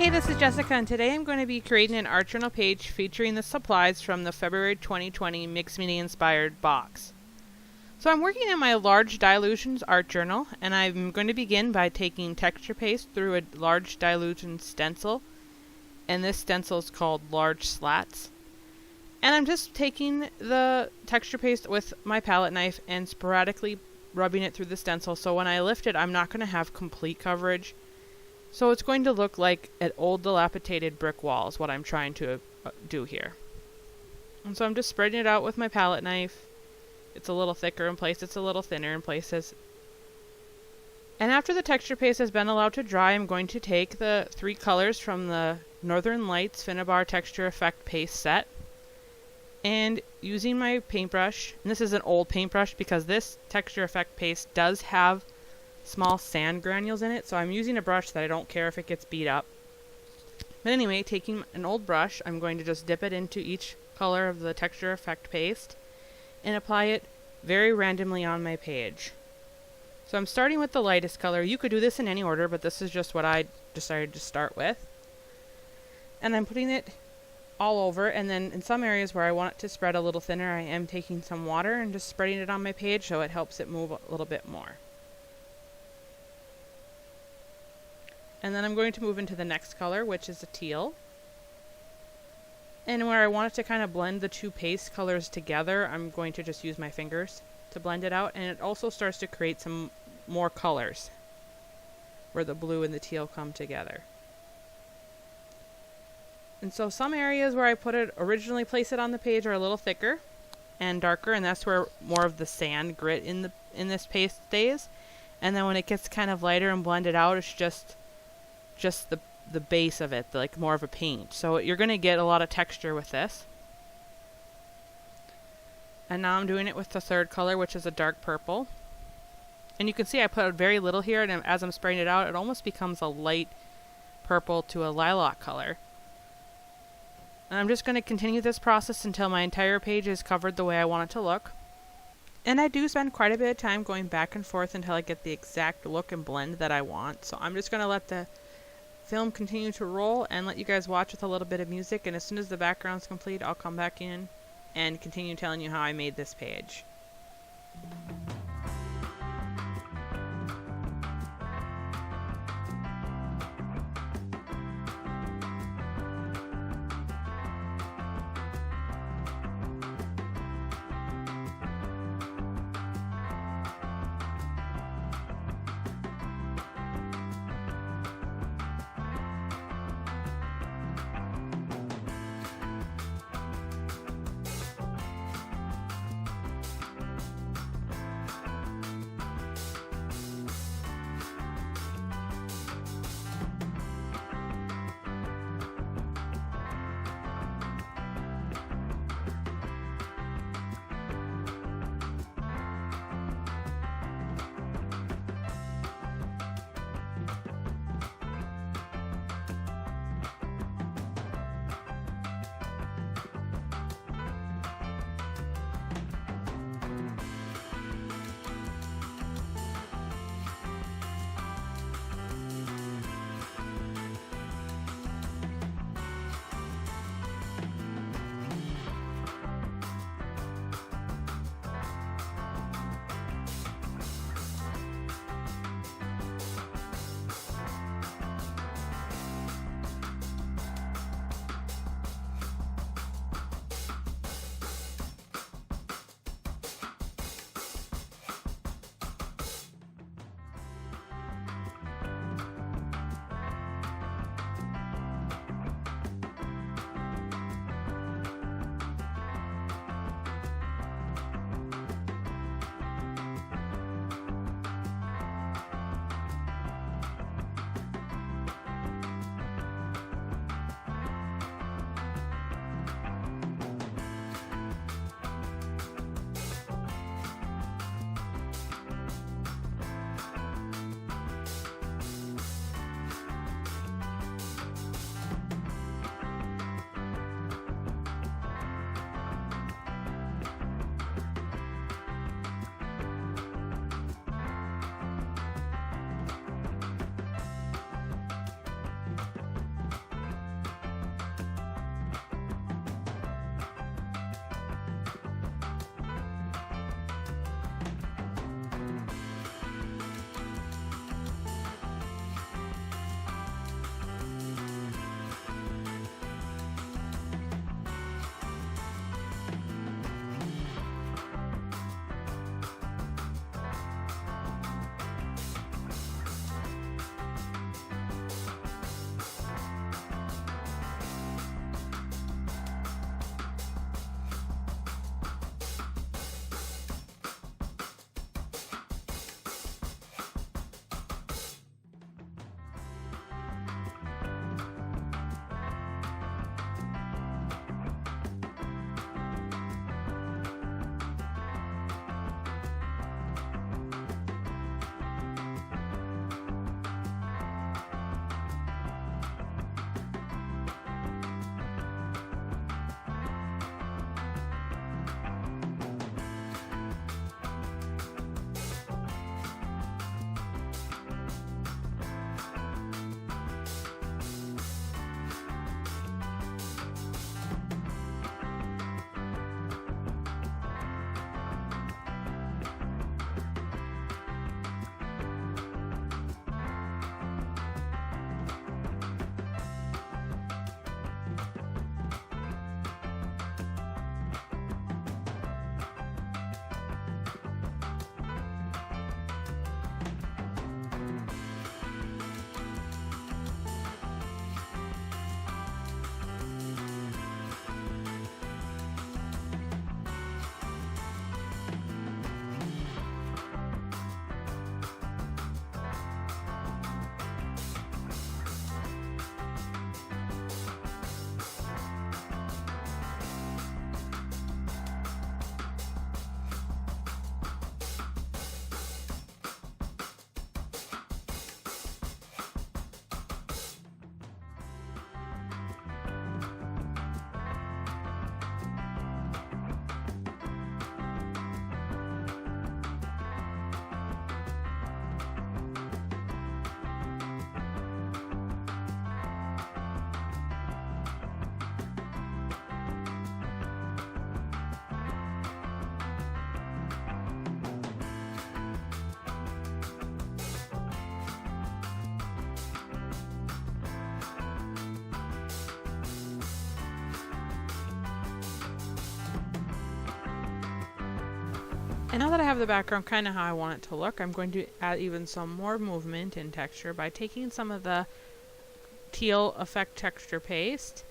Hey, this is Jessica, and today I'm going to be creating an art journal page featuring the supplies from the February 2020 Mix Media Inspired box. So I'm working in my large dilutions art journal, and I'm going to begin by taking texture paste through a large dilution stencil, and this stencil is called Large Slats. And I'm just taking the texture paste with my palette knife and sporadically rubbing it through the stencil, so when I lift it, I'm not going to have complete coverage. So it's going to look like an old dilapidated brick wall is what I'm trying to do here. And so I'm just spreading it out with my palette knife. It's a little thicker in places, it's a little thinner in places. And after the texture paste has been allowed to dry, I'm going to take the 3 colors from the Northern Lights Finnabair Texture Effect Paste set. And using my paintbrush, and this is an old paintbrush because this texture effect paste does have small sand granules in it, so I'm using a brush that I don't care if it gets beat up. But anyway, taking an old brush, I'm going to just dip it into each color of the texture effect paste and apply it very randomly on my page. So I'm starting with the lightest color. You could do this in any order, but this is just what I decided to start with. And I'm putting it all over, and then in some areas where I want it to spread a little thinner, I am taking some water and just spreading it on my page so it helps it move a little bit more. And then I'm going to move into the next color, which is a teal. And where I want it to kind of blend the 2 paste colors together, I'm going to just use my fingers to blend it out. And it also starts to create some more colors where the blue and the teal come together. And so some areas where I originally place it on the page are a little thicker and darker, and that's where more of the sand grit in this paste stays. And then when it gets kind of lighter and blended out, it's just the base of it, like more of a paint. So you're going to get a lot of texture with this. And now I'm doing it with the 3rd color, which is a dark purple. And you can see I put very little here, and as I'm spraying it out, it almost becomes a light purple to a lilac color. And I'm just going to continue this process until my entire page is covered the way I want it to look. And I do spend quite a bit of time going back and forth until I get the exact look and blend that I want. So I'm just going to let the film continue to roll and let you guys watch with a little bit of music, and as soon as the background's complete, I'll come back in and continue telling you how I made this page. And now that I have the background kind of how I want it to look, I'm going to add even some more movement and texture by taking some of the teal effect texture paste,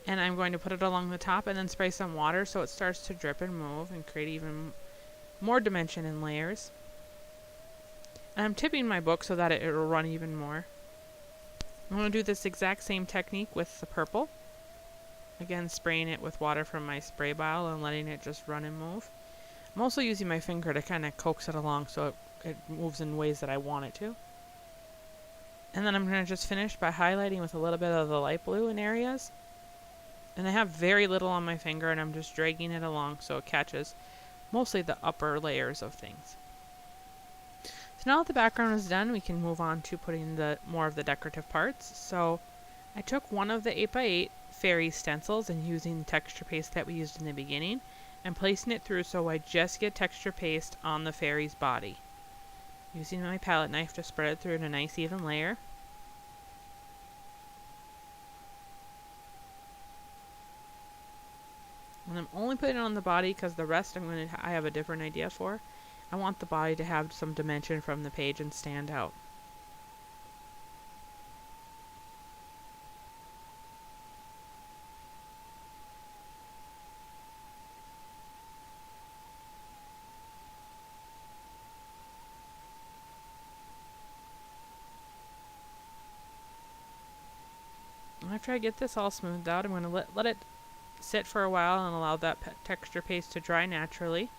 and I'm going to put it along the top and then spray some water so it starts to drip and move and create even more dimension and layers. And I'm tipping my book so that it'll run even more. I'm going to do this exact same technique with the purple. Again, spraying it with water from my spray bottle and letting it just run and move. I'm also using my finger to kind of coax it along so it moves in ways that I want it to. And then I'm going to just finish by highlighting with a little bit of the light blue in areas. And I have very little on my finger, and I'm just dragging it along so it catches mostly the upper layers of things. So now that the background is done, we can move on to putting more of the decorative parts. So I took one of the 8x8 fairy stencils and using the texture paste that we used in the beginning and placing it through so I just get texture paste on the fairy's body. Using my palette knife to spread it through in a nice even layer. And I'm only putting it on the body because the rest I have a different idea for. I want the body to have some dimension from the page and stand out. After I get this all smoothed out, I'm going to let it sit for a while and allow that texture paste to dry naturally.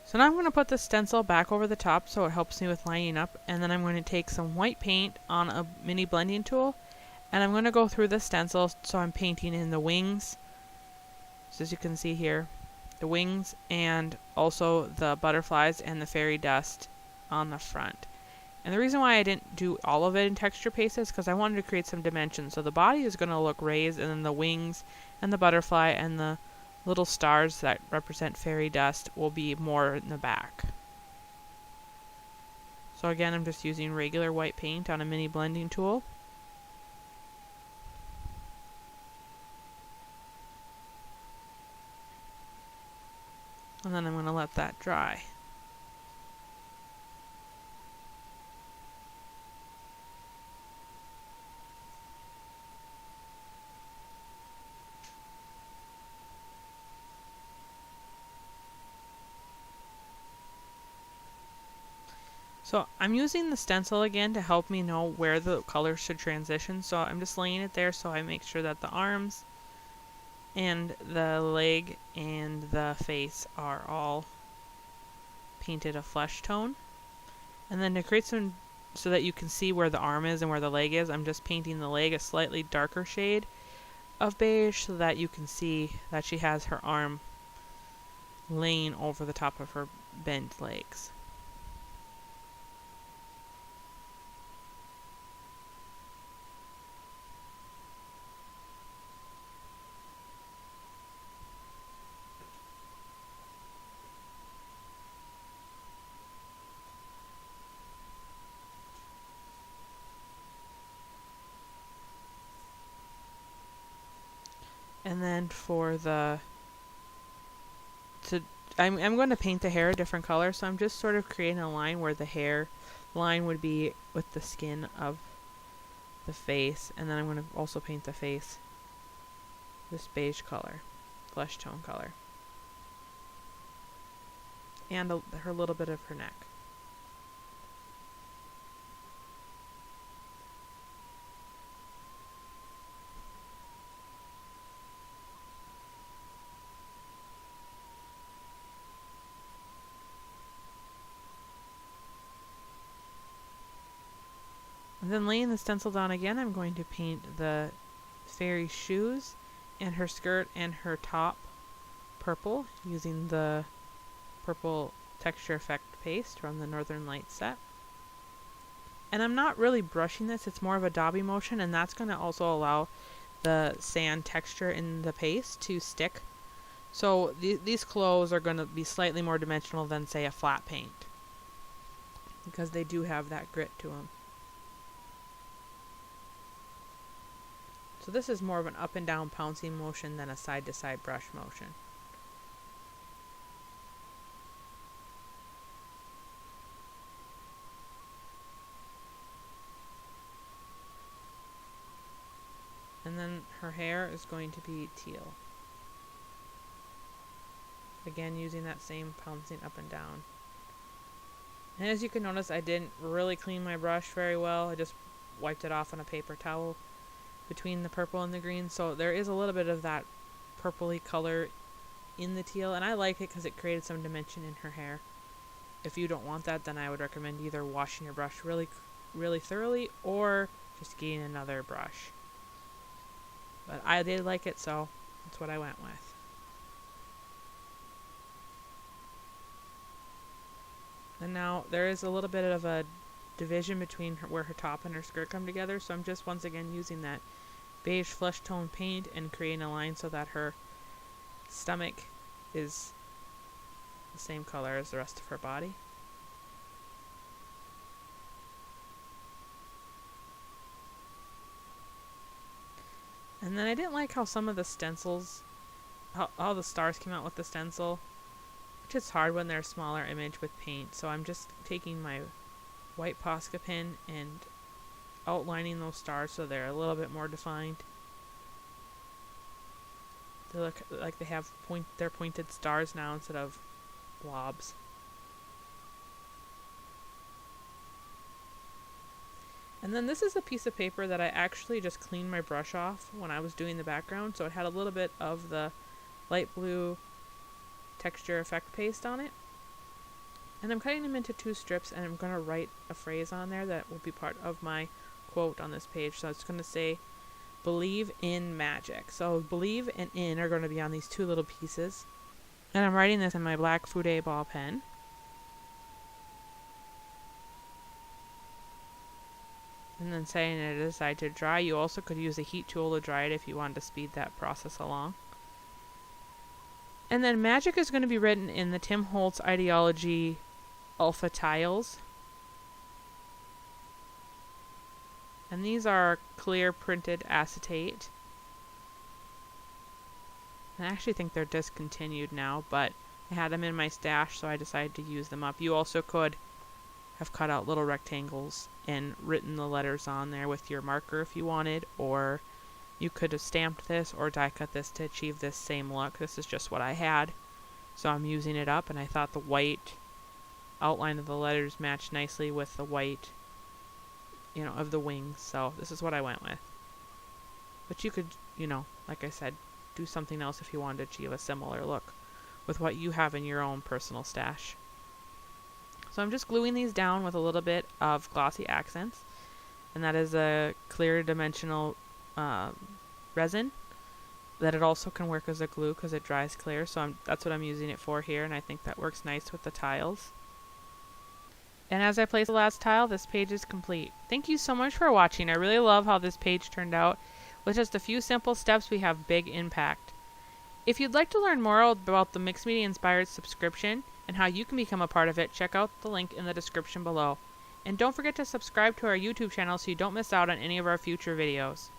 So now I'm going to put the stencil back over the top so it helps me with lining up, and then I'm going to take some white paint on a mini blending tool, and I'm going to go through the stencil so I'm painting in the wings, so as you can see here, the wings and also the butterflies and the fairy dust on the front. And the reason why I didn't do all of it in texture paste is because I wanted to create some dimension. So the body is going to look raised, and then the wings and the butterfly and the little stars that represent fairy dust will be more in the back. So again, I'm just using regular white paint on a mini blending tool. And then I'm going to let that dry. So I'm using the stencil again to help me know where the colors should transition. So I'm just laying it there so I make sure that the arms and the leg and the face are all painted a flesh tone. And then to create some, so that you can see where the arm is and where the leg is, I'm just painting the leg a slightly darker shade of beige so that you can see that she has her arm laying over the top of her bent legs. And then for I'm going to paint the hair a different color, so I'm just sort of creating a line where the hair line would be with the skin of the face, and then I'm going to also paint the face this beige color, flesh tone color, and her little bit of her neck. And then laying the stencil down again, I'm going to paint the fairy shoes and her skirt and her top purple using the purple texture effect paste from the Northern Lights set. And I'm not really brushing this, it's more of a daubing motion, and that's going to also allow the sand texture in the paste to stick. So these clothes are going to be slightly more dimensional than, say, a flat paint, because they do have that grit to them. So this is more of an up and down pouncing motion than a side to side brush motion. And then her hair is going to be teal. Again, using that same pouncing up and down. And as you can notice, I didn't really clean my brush very well. I just wiped it off on a paper towel between the purple and the green. So there is a little bit of that purpley color in the teal. And I like it because it created some dimension in her hair. If you don't want that, then I would recommend either washing your brush really, really thoroughly or just getting another brush. But I did like it, so that's what I went with. And now there is a little bit of a division between where her top and her skirt come together, so I'm just once again using that beige flesh tone paint and creating a line so that her stomach is the same color as the rest of her body. And then I didn't like how some of the stencils, how the stars came out with the stencil, which is hard when they're a smaller image with paint. So I'm just taking my white Posca pen and outlining those stars so they're a little bit more defined. They look like they have they're pointed stars now instead of blobs. And then this is a piece of paper that I actually just cleaned my brush off when I was doing the background, so it had a little bit of the light blue texture effect paste on it. And I'm cutting them into 2 strips, and I'm going to write a phrase on there that will be part of my quote on this page. So it's going to say, "Believe in magic." So believe and in are going to be on these 2 little pieces. And I'm writing this in my black Fude ball pen. And then setting it aside to dry. You also could use a heat tool to dry it if you wanted to speed that process along. And then magic is going to be written in the Tim Holtz Ideology Alpha tiles. And these are clear printed acetate. I actually think they're discontinued now, but I had them in my stash, so I decided to use them up. You also could have cut out little rectangles and written the letters on there with your marker if you wanted, or you could have stamped this or die cut this to achieve this same look. This is just what I had, so I'm using it up, and I thought the white outline of the letters matched nicely with the white, of the wings, so this is what I went with. But you could, like I said, do something else if you wanted to achieve a similar look with what you have in your own personal stash. So I'm just gluing these down with a little bit of glossy accents, and that is a clear dimensional resin that it also can work as a glue because it dries clear, so that's what I'm using it for here, and I think that works nice with the tiles. And as I place the last tile, this page is complete. Thank you so much for watching. I really love how this page turned out. With just a few simple steps, we have big impact. If you'd like to learn more about the Mixed Media Inspired subscription and how you can become a part of it, check out the link in the description below. And don't forget to subscribe to our YouTube channel so you don't miss out on any of our future videos.